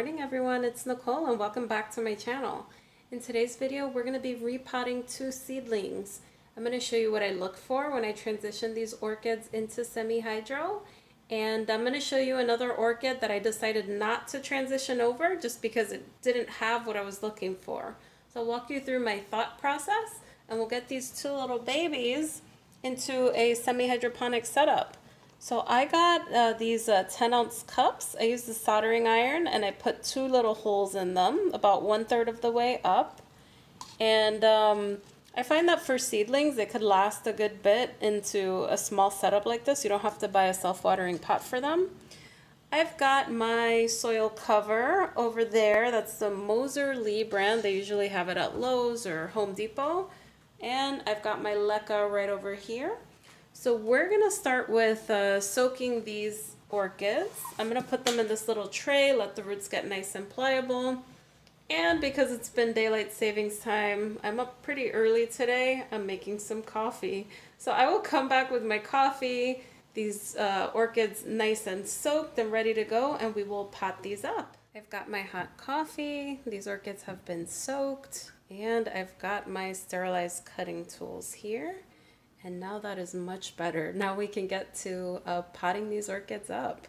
morning everyone, it's Nicole and welcome back to my channel. In today's video we're going to be repotting 2 seedlings. I'm going to show you what I look for when I transition these orchids into semi-hydro, and I'm going to show you another orchid that I decided not to transition over just because it didn't have what I was looking for. So I'll walk you through my thought process and we'll get these 2 little babies into a semi-hydroponic setup. So I got these 10-ounce cups. I used the soldering iron and I put 2 little holes in them about 1/3 of the way up. And I find that for seedlings it could last a good bit into a small setup like this. You don't have to buy a self-watering pot for them. I've got my soil cover over there. That's the Moser Lee brand. They usually have it at Lowe's or Home Depot. And I've got my Leca right over here. So we're going to start with soaking these orchids. I'm going to put them in this little tray, let the roots get nice and pliable. And because it's been daylight savings time, I'm up pretty early today. I'm making some coffee. So I will come back with my coffee, these orchids nice and soaked and ready to go, and we will pot these up. I've got my hot coffee. These orchids have been soaked, and I've got my sterilized cutting tools here. And now that is much better. Now we can get to potting these orchids up.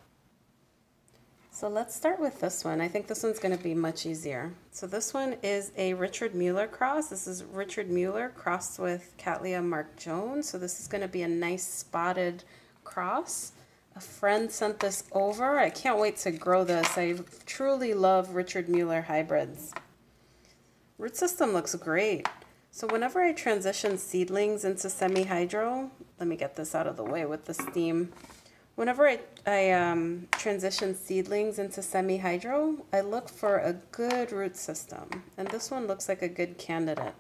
So let's start with this one. I think this one's going to be much easier. So this one is a Richard Mueller cross. This is Richard Mueller crossed with Cattleya Mark Jones. So this is going to be a nice spotted cross. A friend sent this over. I can't wait to grow this. I truly love Richard Mueller hybrids. Root system looks great. So whenever I transition seedlings into semi-hydro, let me get this out of the way with the steam. Whenever I transition seedlings into semi-hydro, I look for a good root system. And this one looks like a good candidate.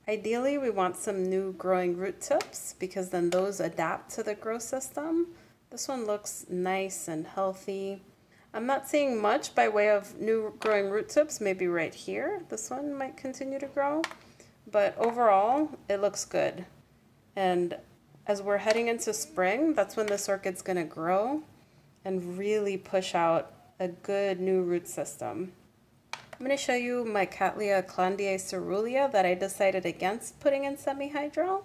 Ideally, we want some new growing root tips because then those adapt to the growth system. This one looks nice and healthy. I'm not seeing much by way of new growing root tips, maybe right here. This one might continue to grow. But overall, it looks good. And as we're heading into spring, that's when this orchid's going to grow and really push out a good new root system. I'm going to show you my Cattleya Clondiae Cerulean that I decided against putting in semi-hydro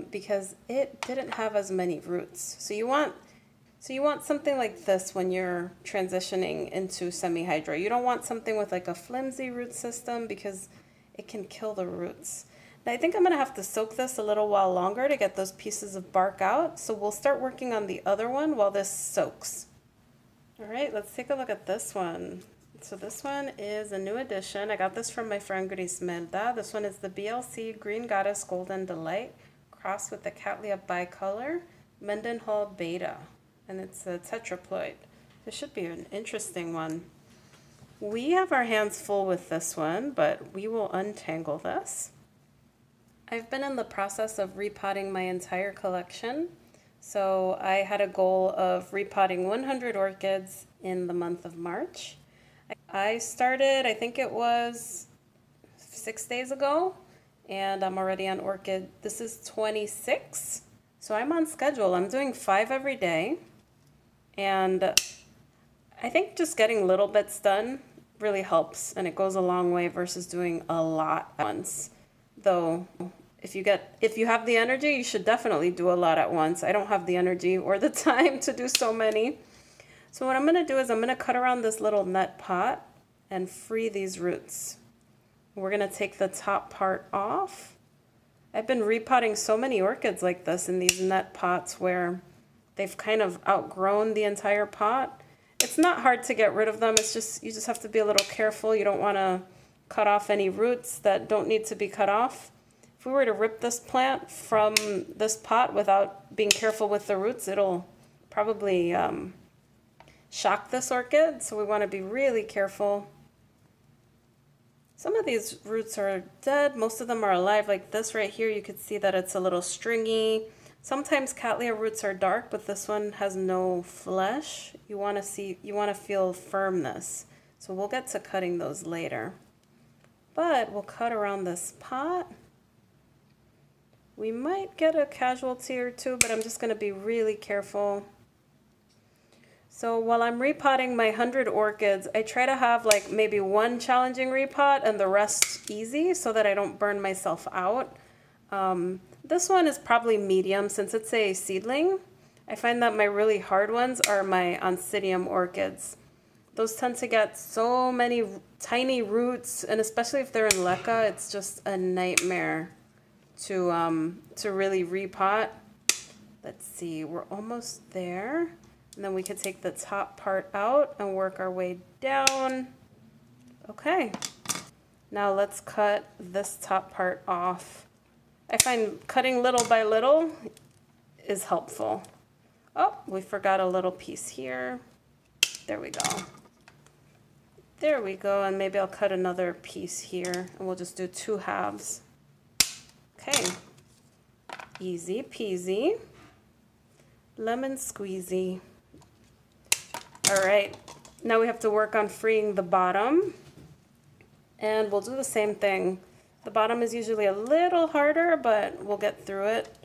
because it didn't have as many roots. So you want something like this when you're transitioning into semi-hydro. You don't want something with like a flimsy root system because it can kill the roots. Now I think I'm going to have to soak this a little while longer to get those pieces of bark out. So we'll start working on the other one while this soaks. All right, let's take a look at this one. So this one is a new addition. I got this from my friend Grismelda. This one is the BLC Green Goddess Golden Delight crossed with the Cattleya Bicolor Mendenhall Beta. And it's a tetraploid. This should be an interesting one. We have our hands full with this one, but we will untangle this. I've been in the process of repotting my entire collection. So I had a goal of repotting 100 orchids in the month of March. I started, I think it was 6 days ago, and I'm already on orchid. This is 26. So I'm on schedule. I'm doing 5 every day. And I think just getting little bits done really helps, and it goes a long way versus doing a lot at once. Though if you have the energy, you should definitely do a lot at once. I don't have the energy or the time to do so many. So what I'm going to do is I'm going to cut around this little net pot and free these roots. We're going to take the top part off. I've been repotting so many orchids like this in these net pots where they've kind of outgrown the entire pot. It's not hard to get rid of them. It's just, you just have to be a little careful. You don't want to cut off any roots that don't need to be cut off. If we were to rip this plant from this pot without being careful with the roots, it'll probably shock this orchid. So we want to be really careful. Some of these roots are dead. Most of them are alive. Like this right here, you could see that it's a little stringy. Sometimes Cattleya roots are dark, but this one has no flesh. You want to feel firmness. So we'll get to cutting those later. But we'll cut around this pot. We might get a casualty or two, but I'm just going to be really careful. So while I'm repotting my 100 orchids, I try to have like maybe one challenging repot and the rest easy so that I don't burn myself out. This one is probably medium since it's a seedling. I find that my really hard ones are my Oncidium orchids. Those tend to get so many tiny roots, and especially if they're in Leca, it's just a nightmare to really repot. Let's see, we're almost there. And then we could take the top part out and work our way down. Okay, now let's cut this top part off. I find cutting little by little is helpful. Oh, we forgot a little piece here. There we go. There we go, and maybe I'll cut another piece here, and we'll just do 2 halves. Okay, easy peasy, lemon squeezy. All right, now we have to work on freeing the bottom, and we'll do the same thing. The bottom is usually a little harder, but we'll get through it.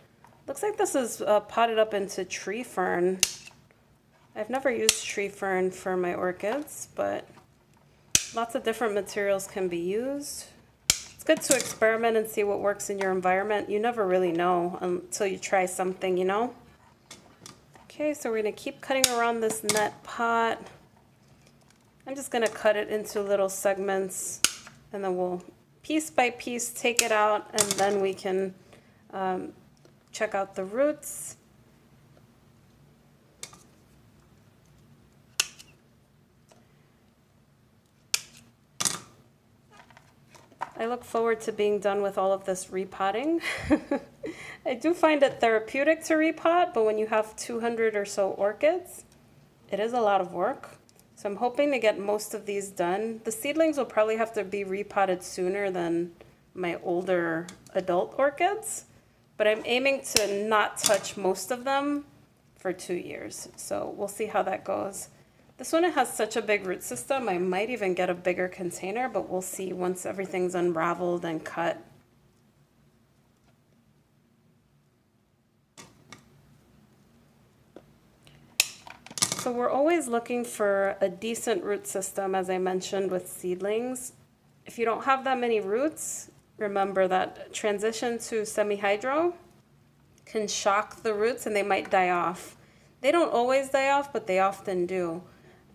Looks like this is potted up into tree fern. I've never used tree fern for my orchids, but lots of different materials can be used. It's good to experiment and see what works in your environment. You never really know until you try something, you know? Okay, so we're going to keep cutting around this net pot. I'm just going to cut it into little segments, and then we'll piece by piece take it out, and then we can check out the roots. I look forward to being done with all of this repotting. I do find it therapeutic to repot, but when you have 200 or so orchids, it is a lot of work. So I'm hoping to get most of these done. The seedlings will probably have to be repotted sooner than my older adult orchids, but I'm aiming to not touch most of them for 2 years. So we'll see how that goes. This one has such a big root system, I might even get a bigger container, but we'll see once everything's unraveled and cut. So we're always looking for a decent root system, as I mentioned with seedlings. If you don't have that many roots, remember that transition to semi-hydro can shock the roots and they might die off. They don't always die off, but they often do.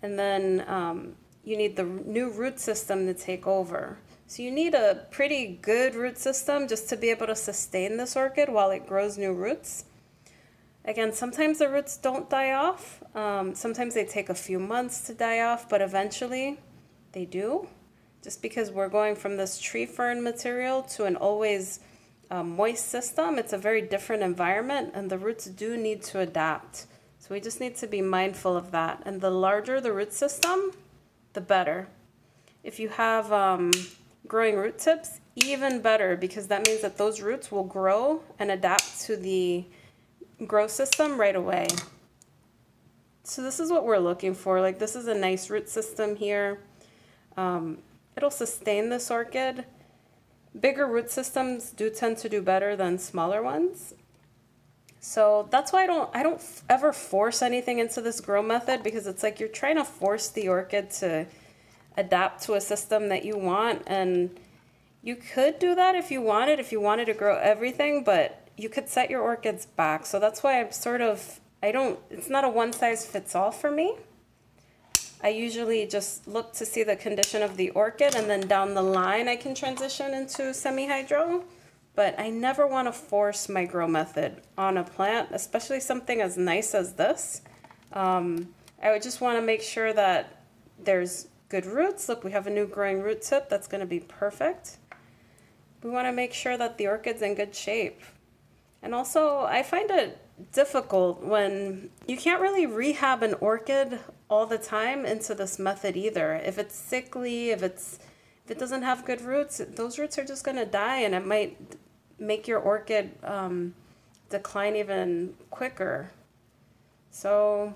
And then you need the new root system to take over. So you need a pretty good root system just to be able to sustain this orchid while it grows new roots. Again, sometimes the roots don't die off. Sometimes they take a few months to die off, but eventually they do. Just because we're going from this tree fern material to an always moist system, it's a very different environment, and the roots do need to adapt. So we just need to be mindful of that. And the larger the root system, the better. If you have growing root tips, even better, because that means that those roots will grow and adapt to the grow system right away. So this is what we're looking for. Like, this is a nice root system here. It'll sustain this orchid. Bigger root systems do tend to do better than smaller ones. So that's why I don't ever force anything into this grow method, because it's like you're trying to force the orchid to adapt to a system that you want. And you could do that if you wanted to grow everything, but you could set your orchids back. So that's why it's not a one size fits all for me. I usually just look to see the condition of the orchid, and then down the line I can transition into semi-hydro. But I never want to force my grow method on a plant, especially something as nice as this. I would just want to make sure that there's good roots. Look, we have a new growing root tip. That's going to be perfect. We want to make sure that the orchid's in good shape. And also, I find it difficult when you can't really rehab an orchid all the time into this method either. If it's sickly, if it doesn't have good roots, those roots are just going to die, and it might make your orchid decline even quicker. So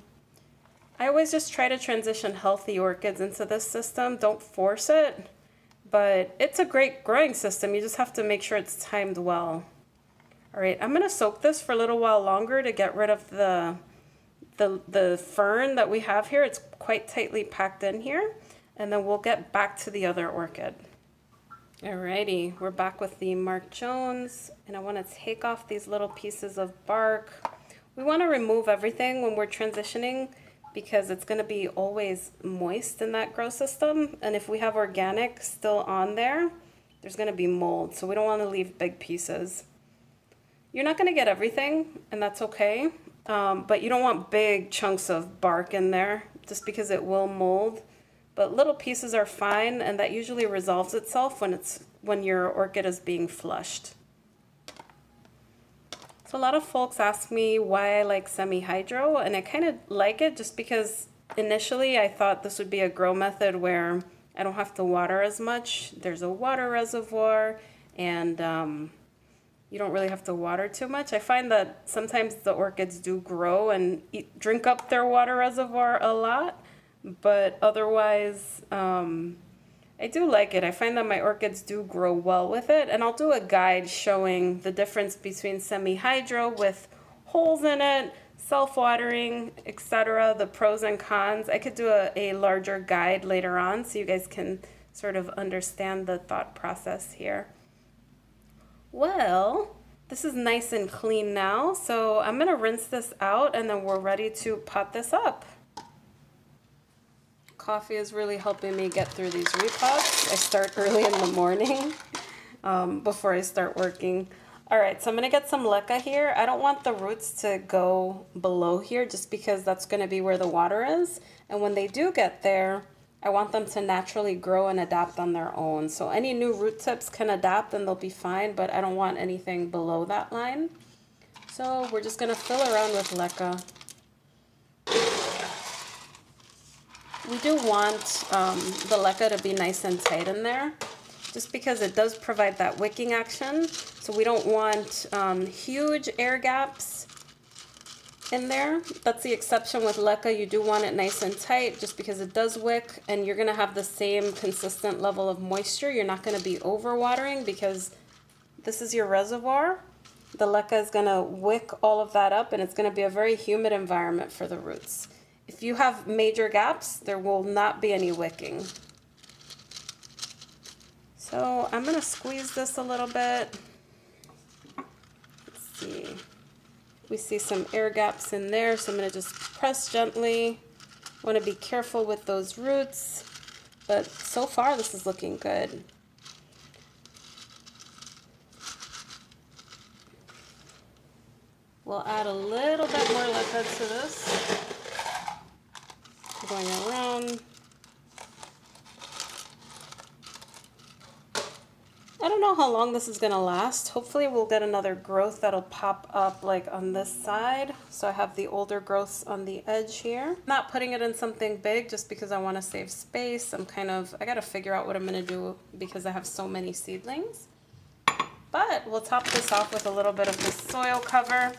I always just try to transition healthy orchids into this system. Don't force it, but it's a great growing system. You just have to make sure it's timed well. All right, I'm going to soak this for a little while longer to get rid of the the fern that we have here, it's quite tightly packed in here. And then we'll get back to the other orchid. Alrighty, we're back with the Mark Jones, and I want to take off these little pieces of bark. We want to remove everything when we're transitioning because it's going to be always moist in that grow system, and if we have organic still on there, there's going to be mold, so we don't want to leave big pieces. You're not going to get everything, and that's okay, but you don't want big chunks of bark in there just because it will mold. But little pieces are fine, and that usually resolves itself when your orchid is being flushed. So a lot of folks ask me why I like semi-hydro, and I kind of like it just because initially I thought this would be a grow method where I don't have to water as much. There's a water reservoir, and you don't really have to water too much. I find that sometimes the orchids do grow and drink up their water reservoir a lot. But otherwise, I do like it. I find that my orchids do grow well with it, and I'll do a guide showing the difference between semi-hydro with holes in it, self-watering, etc., the pros and cons. I could do a larger guide later on so you guys can sort of understand the thought process here. Well, this is nice and clean now, so I'm going to rinse this out and then we're ready to pot this up. Coffee is really helping me get through these repots. I start early in the morning before I start working. All right, so I'm gonna get some leca here. I don't want the roots to go below here just because that's gonna be where the water is. And when they do get there, I want them to naturally grow and adapt on their own. So any new root tips can adapt and they'll be fine, but I don't want anything below that line. So we're just gonna fill around with leca. We do want the leca to be nice and tight in there, just because it does provide that wicking action. So we don't want huge air gaps in there. That's the exception with leca. You do want it nice and tight just because it does wick, and you're going to have the same consistent level of moisture. You're not going to be overwatering because this is your reservoir. The leca is going to wick all of that up, and it's going to be a very humid environment for the roots. If you have major gaps, there will not be any wicking. So I'm going to squeeze this a little bit. Let's see. We see some air gaps in there, so I'm going to just press gently. I want to be careful with those roots, but so far this is looking good. We'll add a little bit more leca to this. Going around. I don't know how long this is going to last. Hopefully we'll get another growth that'll pop up like on this side. So I have the older growths on the edge here. I'm not putting it in something big just because I want to save space. I got to figure out what I'm going to do because I have so many seedlings. But we'll top this off with a little bit of the soil cover.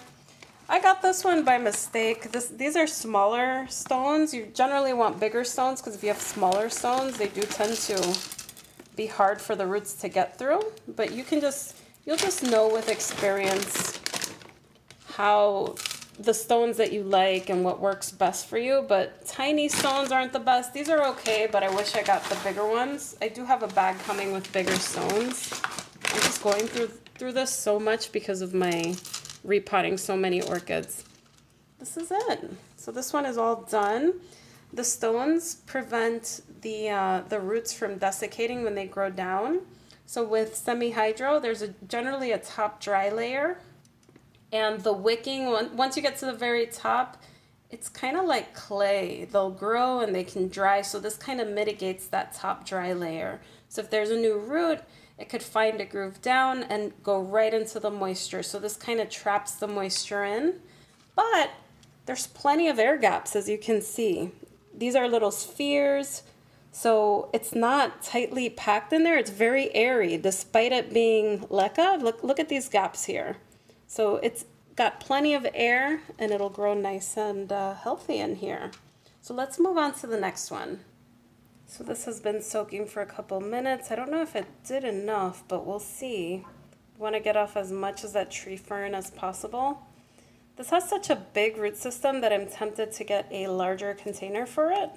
I got this one by mistake. These are smaller stones. You generally want bigger stones because if you have smaller stones, they do tend to be hard for the roots to get through. But you'll just know with experience how the stones that you like and what works best for you. But tiny stones aren't the best. These are okay, but I wish I got the bigger ones. I do have a bag coming with bigger stones. I'm just going through this so much because of my repotting so many orchids. This is it. So this one is all done. The stones prevent the roots from desiccating when they grow down. So with semi-hydro, there's generally a top dry layer, and the wicking, once you get to the very top, it's kind of like clay. They'll grow and they can dry, so this kind of mitigates that top dry layer. So if there's a new root, it could find a groove down and go right into the moisture. So this kind of traps the moisture in, but there's plenty of air gaps, as you can see. These are little spheres, so it's not tightly packed in there. It's very airy, despite it being leca. Look at these gaps here. So it's got plenty of air, and it'll grow nice and healthy in here. So let's move on to the next one. So this has been soaking for a couple minutes. I don't know if it did enough, but we'll see. I want to get off as much of that tree fern as possible. This has such a big root system that I'm tempted to get a larger container for it.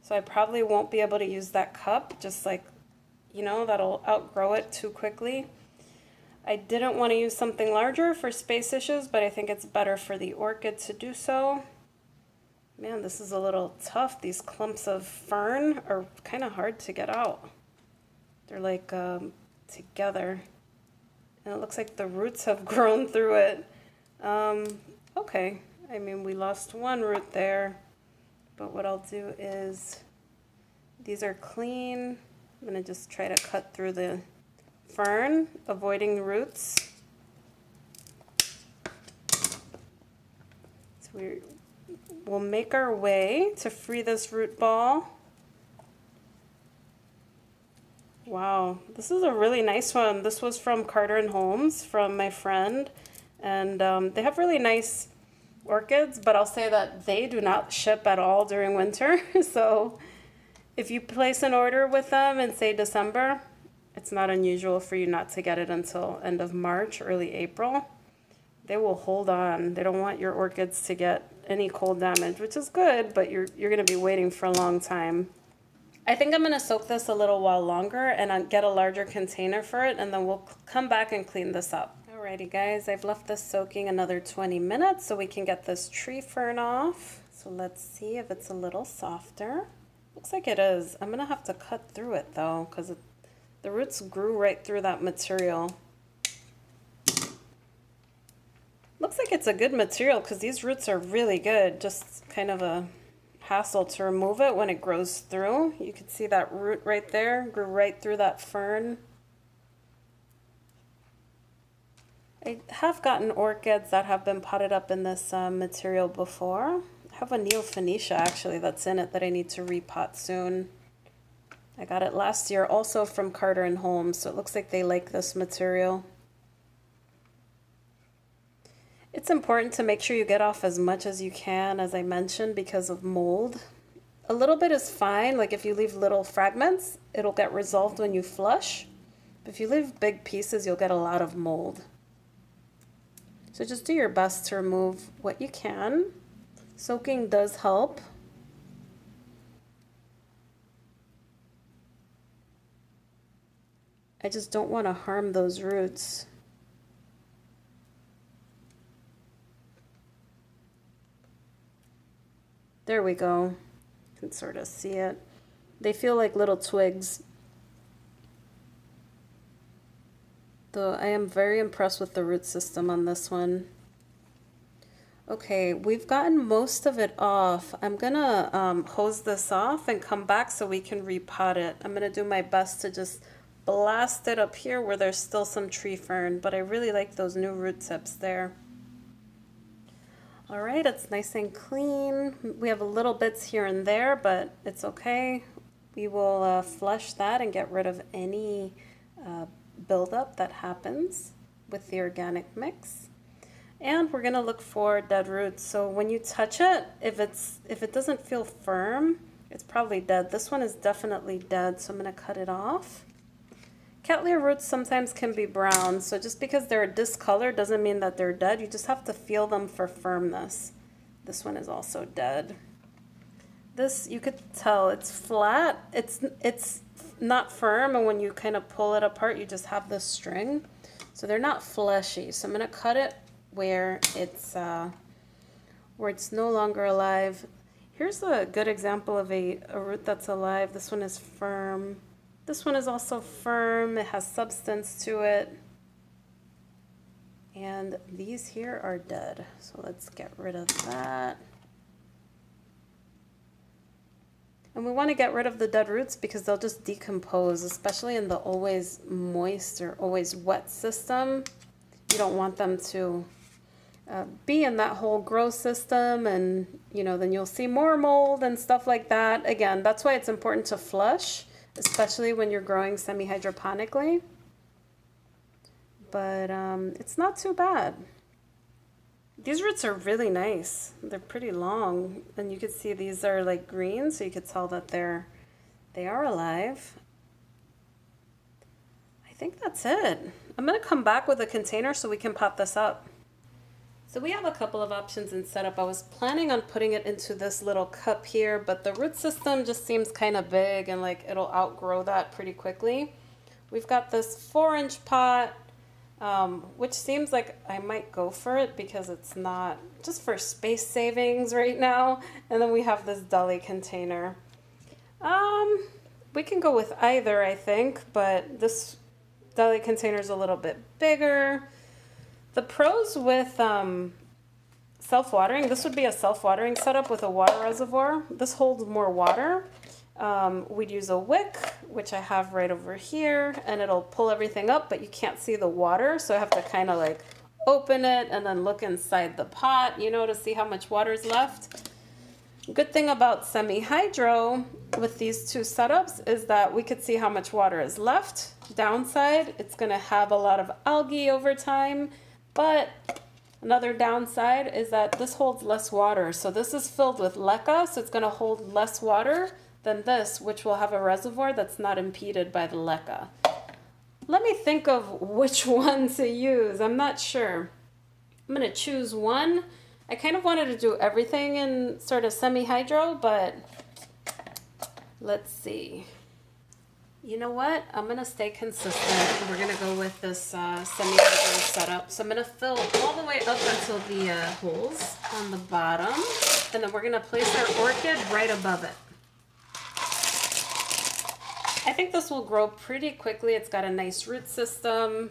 So I probably won't be able to use that cup, just like, you know, that'll outgrow it too quickly. I didn't want to use something larger for space issues, but I think it's better for the orchid to do so. Man, this is a little tough. These clumps of fern are kind of hard to get out. They're like together. And it looks like the roots have grown through it. Okay, I mean, we lost one root there, but what I'll do is, these are clean. I'm gonna just try to cut through the fern, avoiding the roots. So we'll make our way to free this root ball. Wow, this is a really nice one. This was from Carter & Holmes, from my friend. And they have really nice orchids, but I'll say that they do not ship at all during winter. So if you place an order with them in, say, December, it's not unusual for you not to get it until end of March, early April. They will hold on. They don't want your orchids to get any cold damage, which is good, but you're going to be waiting for a long time. I think I'm going to soak this a little while longer and get a larger container for it, and then we'll come back and clean this up. Alrighty guys, I've left this soaking another 20 minutes so we can get this tree fern off. So let's see if it's a little softer. Looks like it is. I'm gonna have to cut through it though, because the roots grew right through that material. Looks like it's a good material because these roots are really good. Just kind of a hassle to remove it when it grows through. You can see that root right there grew right through that fern. I have gotten orchids that have been potted up in this material before. I have a Neophonetia actually that's in it that I need to repot soon. I got it last year also from Carter & Holmes, so it looks like they like this material. It's important to make sure you get off as much as you can, as I mentioned, because of mold. A little bit is fine, like if you leave little fragments, it'll get resolved when you flush. But if you leave big pieces, you'll get a lot of mold. So just do your best to remove what you can. Soaking does help. I just don't want to harm those roots. There we go. You can sort of see it. They feel like little twigs. Though I am very impressed with the root system on this one. Okay, we've gotten most of it off. I'm gonna hose this off and come back so we can repot it. I'm gonna do my best to just blast it up here where there's still some tree fern, but I really like those new root tips there. All right, it's nice and clean. We have a little bits here and there, but it's okay. We will flush that and get rid of any buildup that happens with the organic mix. And we're gonna look for dead roots. So when you touch it, if it doesn't feel firm, it's probably dead. This one is definitely dead, so I'm gonna cut it off. Cattleya roots sometimes can be brown, so just because they're discolored doesn't mean that they're dead. You just have to feel them for firmness. This one is also dead. This, you could tell it's flat. It's not firm, and when you kind of pull it apart, you just have this string. So they're not fleshy. So I'm gonna cut it where it's no longer alive. Here's a good example of a root that's alive. This one is firm. This one is also firm. It has substance to it. And these here are dead. So let's get rid of that. And we want to get rid of the dead roots because they'll just decompose, especially in the always moist or always wet system. You don't want them to be in that whole grow system, and you know, then you'll see more mold and stuff like that. Again, that's why it's important to flush, especially when you're growing semi-hydroponically. But it's not too bad. These roots are really nice. They're pretty long, and you can see these are like green, so you could tell that they are alive. I think that's it. I'm gonna come back with a container so we can pot this up. So we have a couple of options in setup. I was planning on putting it into this little cup here, but the root system just seems kind of big and like it'll outgrow that pretty quickly. We've got this 4-inch pot, which seems like I might go for it because it's not just for space savings right now. And then we have this Deli container. We can go with either, I think, but this Deli container is a little bit bigger. The pros with self-watering, this would be a self-watering setup with a water reservoir. This holds more water. We'd use a wick, which I have right over here, and it'll pull everything up, but you can't see the water, so I have to kind of like open it and then look inside the pot, you know, to see how much water is left. Good thing about semi-hydro with these two setups is that we could see how much water is left. Downside, it's going to have a lot of algae over time. But another downside is that this holds less water. So this is filled with Leca, so it's going to hold less water than this, which will have a reservoir that's not impeded by the Leca. Let me think of which one to use. I'm not sure. I'm going to choose one. I kind of wanted to do everything in sort of semi-hydro, but let's see. You know what? I'm going to stay consistent. We're going to go with this semi-hydro setup. So I'm going to fill all the way up until the holes on the bottom. And then we're going to place our orchid right above it. I think this will grow pretty quickly. It's got a nice root system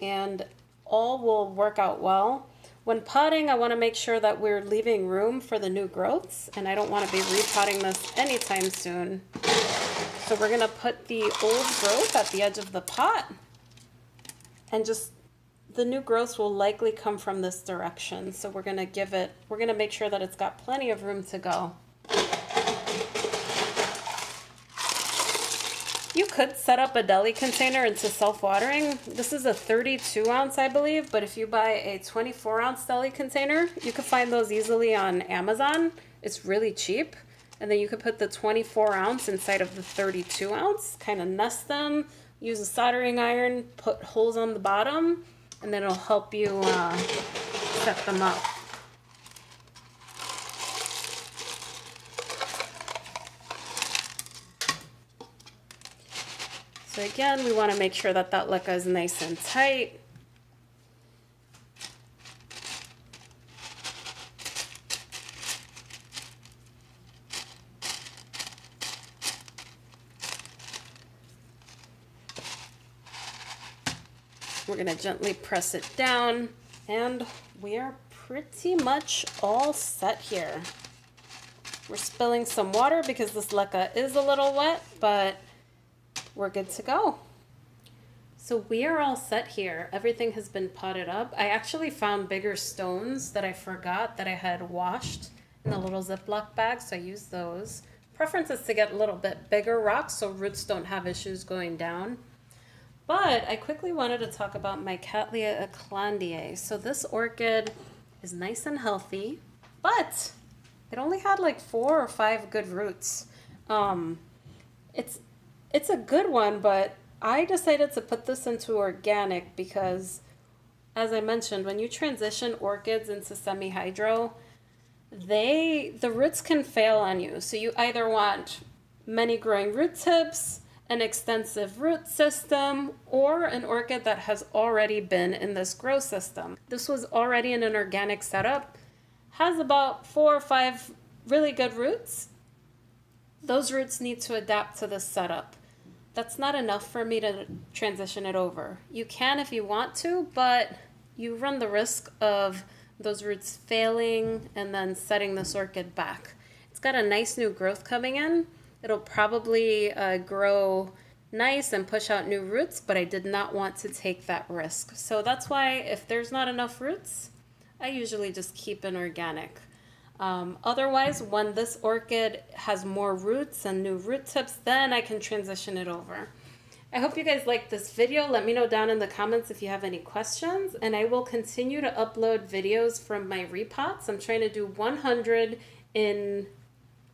and all will work out well. When potting, I want to make sure that we're leaving room for the new growths, and I don't want to be repotting this anytime soon. So we're going to put the old growth at the edge of the pot, and just the new growths will likely come from this direction. So we're going to make sure that it's got plenty of room to go. You could set up a Deli container into self-watering. This is a 32-ounce, I believe, but if you buy a 24-ounce Deli container, you can find those easily on Amazon. It's really cheap. And then you could put the 24-ounce inside of the 32-ounce, kind of nest them, use a soldering iron, put holes on the bottom, and then it'll help you set them up. So again, we want to make sure that that Leca is nice and tight. We're going to gently press it down, and we are pretty much all set here. We're spilling some water because this Leca is a little wet, but we're good to go. So we are all set here. Everything has been potted up. I actually found bigger stones that I forgot that I had washed in a little Ziploc bag, so I used those. Preference is to get a little bit bigger rocks so roots don't have issues going down. But I quickly wanted to talk about my Cattleya eclandiae. So this orchid is nice and healthy, but it only had like 4 or 5 good roots. It's a good one, but I decided to put this into organic because, as I mentioned, when you transition orchids into semi-hydro, the roots can fail on you. So you either want many growing root tips, an extensive root system, or an orchid that has already been in this grow system. This was already in an organic setup, has about 4 or 5 really good roots. Those roots need to adapt to this setup. That's not enough for me to transition it over. You can if you want to, but you run the risk of those roots failing and then setting this orchid back. It's got a nice new growth coming in. It'll probably grow nice and push out new roots, but I did not want to take that risk. So that's why if there's not enough roots, I usually just keep an organic. Otherwise, when this orchid has more roots and new root tips, then I can transition it over. I hope you guys liked this video. Let me know down in the comments if you have any questions, and I will continue to upload videos from my repots. I'm trying to do 100 in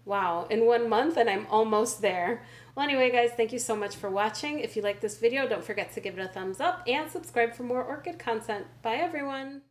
1 month, and I'm almost there. Well, anyway, guys, thank you so much for watching. If you like this video, don't forget to give it a thumbs up and subscribe for more orchid content. Bye, everyone.